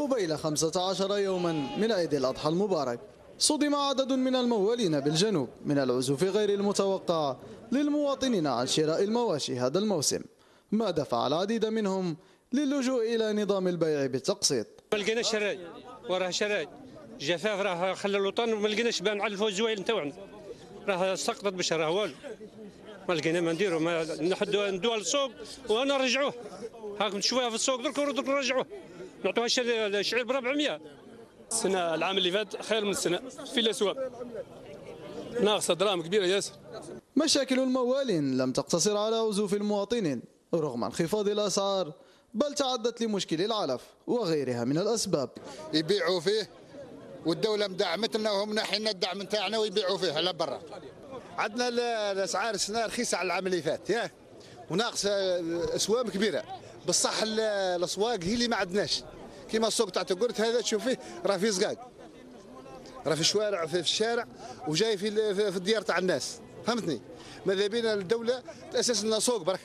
قبيل 15 يوما من عيد الأضحى المبارك، صدم عدد من الموالين بالجنوب من العزوف غير المتوقع للمواطنين عن شراء المواشي هذا الموسم، ما دفع العديد منهم للجوء إلى نظام البيع بالتقسيط. ما لقيناش شراي وراه شراي جفاف، راه خلى الوطن وما لقيناش باه نعلفوا الزوايل نتاعنا، راه سقطت باش راه والو ما لقينا ما نديروا، ما نحدوا ندوها للسوق ونرجعوه. هاكم تشوفوها في السوق درك نرجعوه، نعطوها الشعير ب 400. السنه العام اللي فات خير من السنه في الاسواق، ناقصه دراهم كبيره ياسر. مشاكل الموالين لم تقتصر على عزوف المواطنين رغم انخفاض الأسعار، بل تعدت لمشكل العلف وغيرها من الأسباب. يبيعوا فيه والدولة مدعمتنا وهم ناحينا الدعم نتاعنا ويبيعوا فيه على برا. عندنا الأسعار السنة رخيصة على العام اللي فات ياك، وناقص أسواق كبيرة، بصح الأسواق هي اللي ما عندناش، كيما السوق تاع تقرت هذا تشوف فيه راه في زقاق، راه في الشوارع في الشارع وجاي في الديار تاع الناس، فهمتني؟ ماذا بينا الدولة تأسس لنا سوق برك،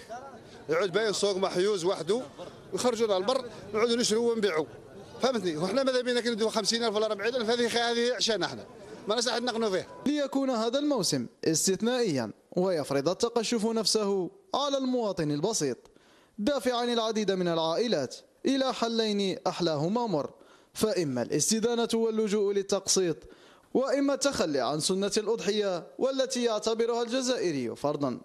يعود باين سوق محيوز وحده ويخرجوا لنا البر نعودوا نشروا ونبيعوا، فهمتني؟ وحنا ماذا بينا كي نديروا 50,000 ولا 40,000، هذه عشان احنا ما نصح نقنوا فيه. ليكون هذا الموسم استثنائيا ويفرض التقشف نفسه على المواطن البسيط، دافعا العديد من العائلات إلى حلين أحلاهما مر، فإما الاستدانة واللجوء للتقسيط، وإما التخلي عن سنة الأضحية والتي يعتبرها الجزائري فرضا.